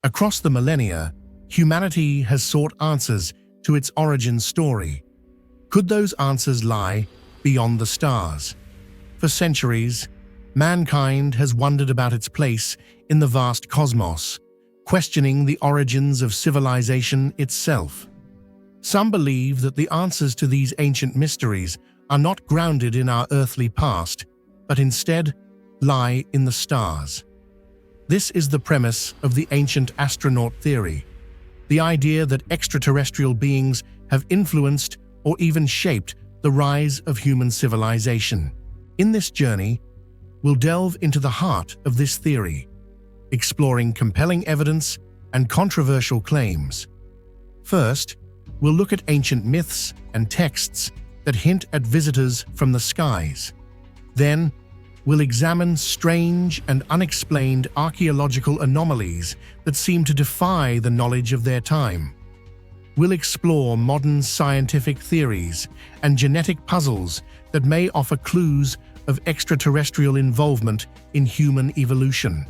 Across the millennia, humanity has sought answers to its origin story. Could those answers lie beyond the stars? For centuries, mankind has wondered about its place in the vast cosmos, questioning the origins of civilization itself. Some believe that the answers to these ancient mysteries are not grounded in our earthly past, but instead lie in the stars. This is the premise of the ancient astronaut theory, the idea that extraterrestrial beings have influenced or even shaped the rise of human civilization. In this journey, we'll delve into the heart of this theory, exploring compelling evidence and controversial claims. First, we'll look at ancient myths and texts that hint at visitors from the skies. Then, we'll examine strange and unexplained archaeological anomalies that seem to defy the knowledge of their time. We'll explore modern scientific theories and genetic puzzles that may offer clues of extraterrestrial involvement in human evolution.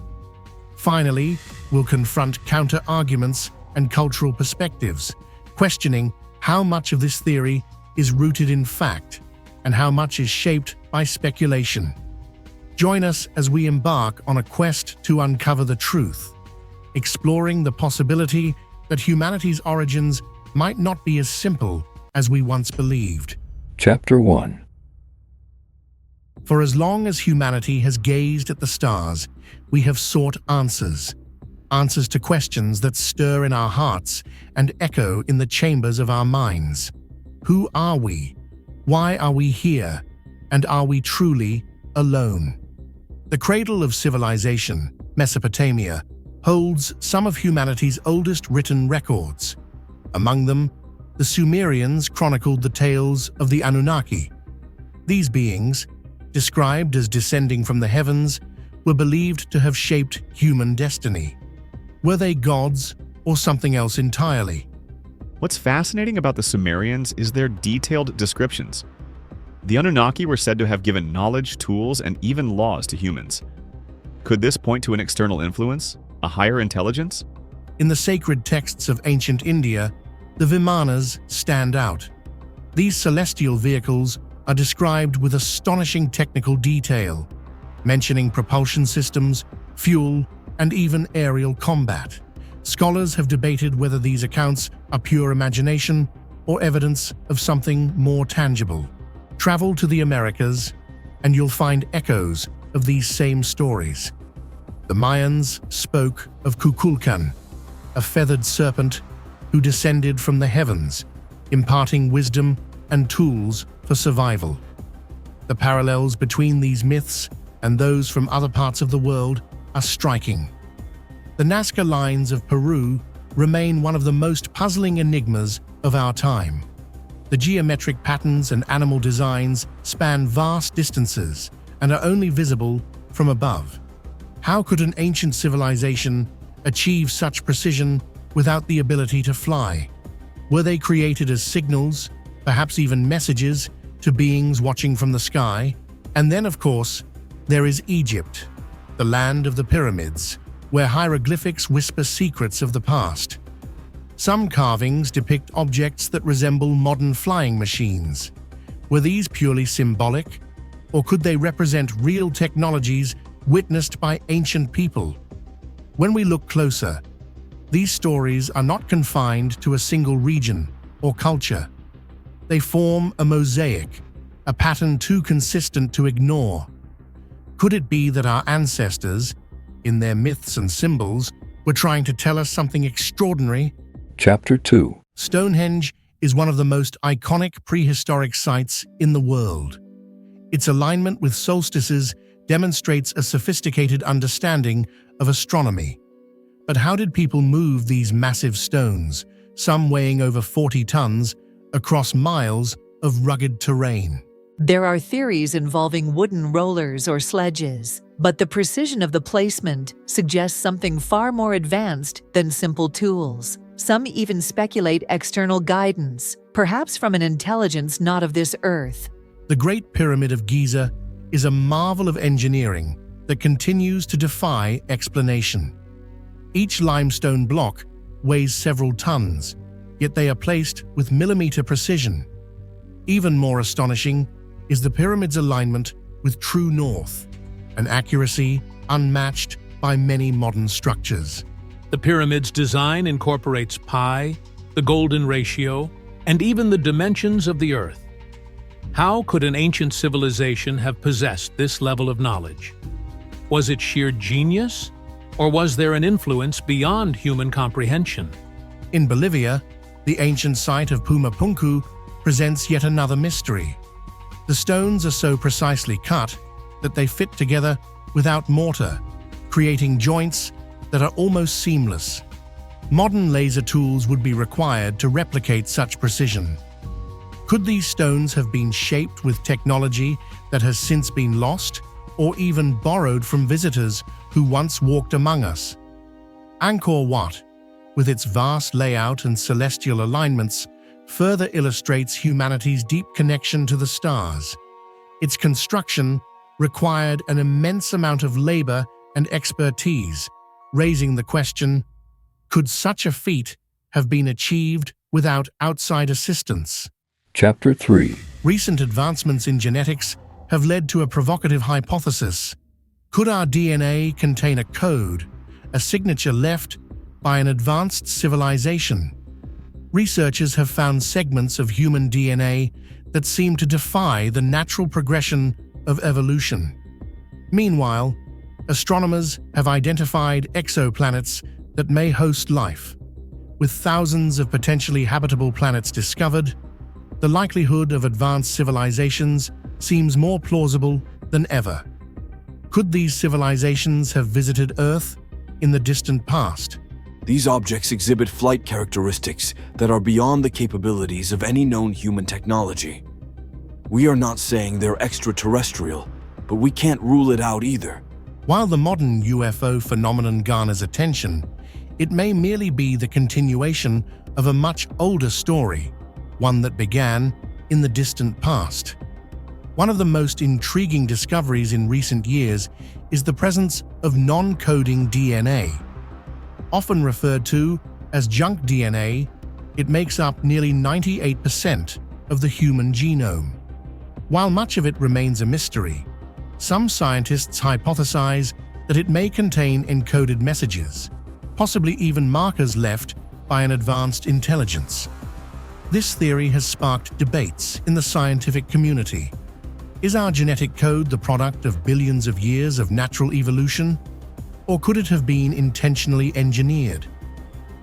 Finally, we'll confront counter-arguments and cultural perspectives, questioning how much of this theory is rooted in fact and how much is shaped by speculation. Join us as we embark on a quest to uncover the truth, exploring the possibility that humanity's origins might not be as simple as we once believed. Chapter 1. For as long as humanity has gazed at the stars, we have sought answers to questions that stir in our hearts and echo in the chambers of our minds. Who are we? Why are we here? And are we truly alone? The cradle of civilization, Mesopotamia, holds some of humanity's oldest written records. Among them, the Sumerians chronicled the tales of the Anunnaki. These beings, described as descending from the heavens, were believed to have shaped human destiny. Were they gods or something else entirely? What's fascinating about the Sumerians is their detailed descriptions. The Anunnaki were said to have given knowledge, tools, and even laws to humans. Could this point to an external influence, a higher intelligence? In the sacred texts of ancient India, the Vimanas stand out. These celestial vehicles are described with astonishing technical detail, mentioning propulsion systems, fuel, and even aerial combat. Scholars have debated whether these accounts are pure imagination or evidence of something more tangible. Travel to the Americas, and you'll find echoes of these same stories. The Mayans spoke of Kukulkan, a feathered serpent who descended from the heavens, imparting wisdom and tools for survival. The parallels between these myths and those from other parts of the world are striking. The Nazca lines of Peru remain one of the most puzzling enigmas of our time. The geometric patterns and animal designs span vast distances and are only visible from above. How could an ancient civilization achieve such precision without the ability to fly? Were they created as signals, perhaps even messages, to beings watching from the sky? And then, of course, there is Egypt, the land of the pyramids, where hieroglyphics whisper secrets of the past. Some carvings depict objects that resemble modern flying machines. Were these purely symbolic, or could they represent real technologies witnessed by ancient people? When we look closer, these stories are not confined to a single region or culture. They form a mosaic, a pattern too consistent to ignore. Could it be that our ancestors, in their myths and symbols, were trying to tell us something extraordinary? Chapter 2. Stonehenge is one of the most iconic prehistoric sites in the world. Its alignment with solstices demonstrates a sophisticated understanding of astronomy. But how did people move these massive stones, some weighing over 40 tons, across miles of rugged terrain? There are theories involving wooden rollers or sledges, but the precision of the placement suggests something far more advanced than simple tools. Some even speculate external guidance, perhaps from an intelligence not of this earth. The Great Pyramid of Giza is a marvel of engineering that continues to defy explanation. Each limestone block weighs several tons, yet they are placed with millimeter precision. Even more astonishing is the pyramid's alignment with true north, an accuracy unmatched by many modern structures. The pyramid's design incorporates pi, the golden ratio, and even the dimensions of the Earth. How could an ancient civilization have possessed this level of knowledge? Was it sheer genius, or was there an influence beyond human comprehension? In Bolivia, the ancient site of Pumapunku presents yet another mystery. The stones are so precisely cut that they fit together without mortar, creating joints that are almost seamless. Modern laser tools would be required to replicate such precision. Could these stones have been shaped with technology that has since been lost, or even borrowed from visitors who once walked among us? Angkor Wat, with its vast layout and celestial alignments, further illustrates humanity's deep connection to the stars. Its construction required an immense amount of labor and expertise, raising the question, could such a feat have been achieved without outside assistance? Chapter 3. Recent advancements in genetics have led to a provocative hypothesis. Could our DNA contain a code, a signature left by an advanced civilization? Researchers have found segments of human DNA that seem to defy the natural progression of evolution. Meanwhile, astronomers have identified exoplanets that may host life. With thousands of potentially habitable planets discovered, the likelihood of advanced civilizations seems more plausible than ever. Could these civilizations have visited Earth in the distant past? These objects exhibit flight characteristics that are beyond the capabilities of any known human technology. We are not saying they're extraterrestrial, but we can't rule it out either. While the modern UFO phenomenon garners attention, it may merely be the continuation of a much older story, one that began in the distant past. One of the most intriguing discoveries in recent years is the presence of non-coding DNA. Often referred to as junk DNA, it makes up nearly 98% of the human genome. While much of it remains a mystery, some scientists hypothesize that it may contain encoded messages, possibly even markers left by an advanced intelligence. This theory has sparked debates in the scientific community. Is our genetic code the product of billions of years of natural evolution? Or could it have been intentionally engineered?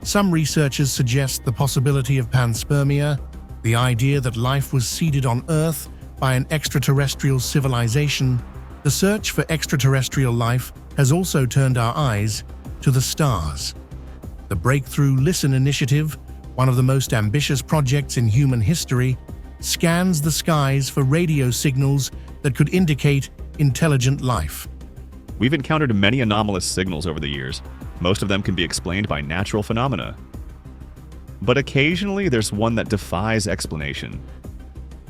Some researchers suggest the possibility of panspermia, the idea that life was seeded on Earth by an extraterrestrial civilization. The search for extraterrestrial life has also turned our eyes to the stars. The Breakthrough Listen initiative, one of the most ambitious projects in human history, scans the skies for radio signals that could indicate intelligent life. We've encountered many anomalous signals over the years. Most of them can be explained by natural phenomena. But occasionally there's one that defies explanation.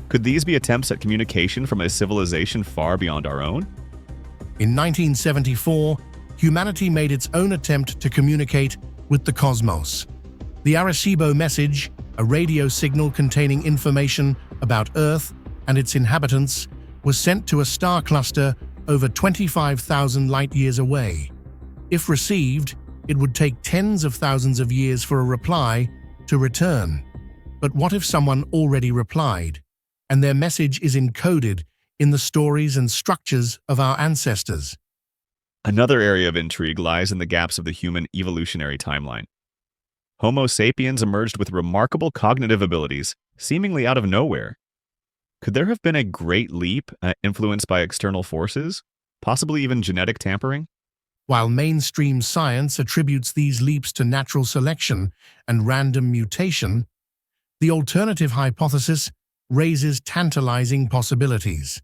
Could these be attempts at communication from a civilization far beyond our own? In 1974, humanity made its own attempt to communicate with the cosmos. The Arecibo message, a radio signal containing information about Earth and its inhabitants, was sent to a star cluster over 25,000 light-years away. If received, it would take tens of thousands of years for a reply to return. But what if someone already replied, and their message is encoded in the stories and structures of our ancestors? Another area of intrigue lies in the gaps of the human evolutionary timeline. Homo sapiens emerged with remarkable cognitive abilities, seemingly out of nowhere. Could there have been a great leap influenced by external forces, possibly even genetic tampering? While mainstream science attributes these leaps to natural selection and random mutation, the alternative hypothesis raises tantalizing possibilities.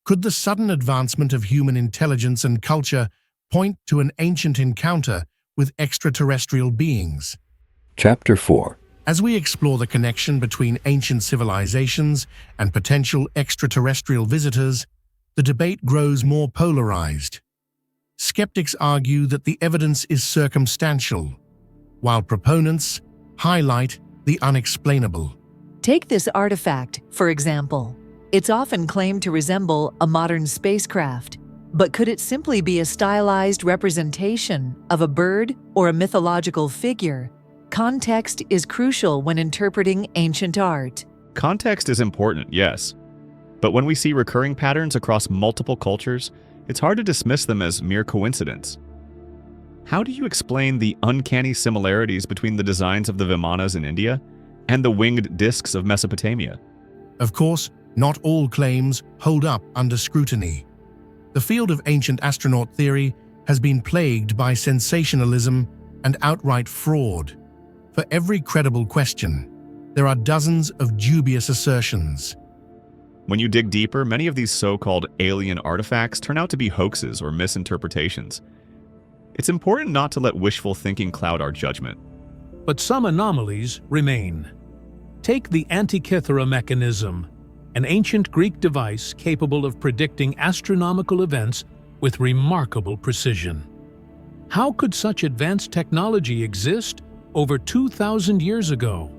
Could the sudden advancement of human intelligence and culture point to an ancient encounter with extraterrestrial beings? Chapter 4. As we explore the connection between ancient civilizations and potential extraterrestrial visitors, the debate grows more polarized. skeptics argue that the evidence is circumstantial, while proponents highlight the unexplainable. Take this artifact, for example. It's often claimed to resemble a modern spacecraft, but could it simply be a stylized representation of a bird or a mythological figure? Context is crucial when interpreting ancient art. Context is important, yes. But when we see recurring patterns across multiple cultures, it's hard to dismiss them as mere coincidence. How do you explain the uncanny similarities between the designs of the Vimanas in India and the winged discs of Mesopotamia? Of course, not all claims hold up under scrutiny. The field of ancient astronaut theory has been plagued by sensationalism and outright fraud. For every credible question, there are dozens of dubious assertions. When you dig deeper, many of these so-called alien artifacts turn out to be hoaxes or misinterpretations. It's important not to let wishful thinking cloud our judgment. But some anomalies remain. Take the Antikythera mechanism, an ancient Greek device capable of predicting astronomical events with remarkable precision. How could such advanced technology exist over 2,000 years ago?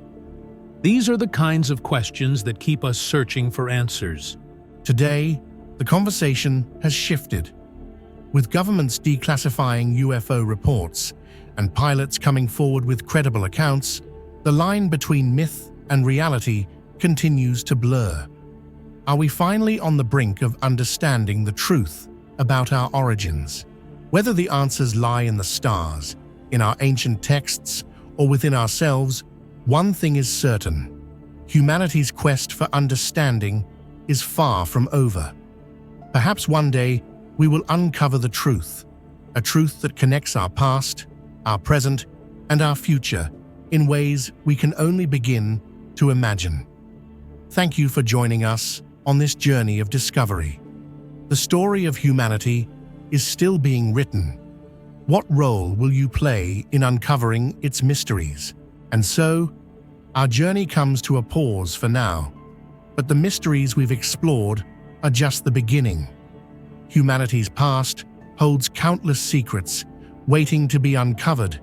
These are the kinds of questions that keep us searching for answers. Today, the conversation has shifted. With governments declassifying UFO reports and pilots coming forward with credible accounts, the line between myth and reality continues to blur. Are we finally on the brink of understanding the truth about our origins? Whether the answers lie in the stars, in our ancient texts, or within ourselves, one thing is certain: humanity's quest for understanding is far from over. Perhaps one day we will uncover the truth, a truth that connects our past, our present, and our future in ways we can only begin to imagine. Thank you for joining us on this journey of discovery. The story of humanity is still being written. What role will you play in uncovering its mysteries? And so, our journey comes to a pause for now, but the mysteries we've explored are just the beginning. Humanity's past holds countless secrets waiting to be uncovered,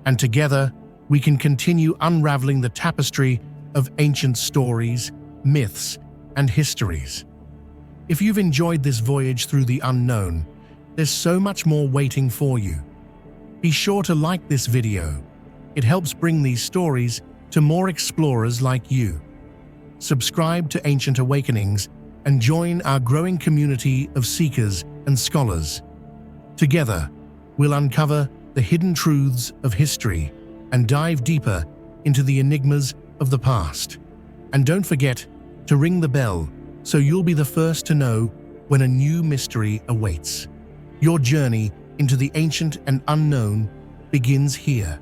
and together we can continue unraveling the tapestry of ancient stories, myths, and histories. If you've enjoyed this voyage through the unknown, there's so much more waiting for you. Be sure to like this video. It helps bring these stories to more explorers like you. Subscribe to Ancient Awakenings and join our growing community of seekers and scholars. Together, we'll uncover the hidden truths of history and dive deeper into the enigmas of the past. And don't forget to ring the bell so you'll be the first to know when a new mystery awaits. Your journey into the ancient and unknown begins here.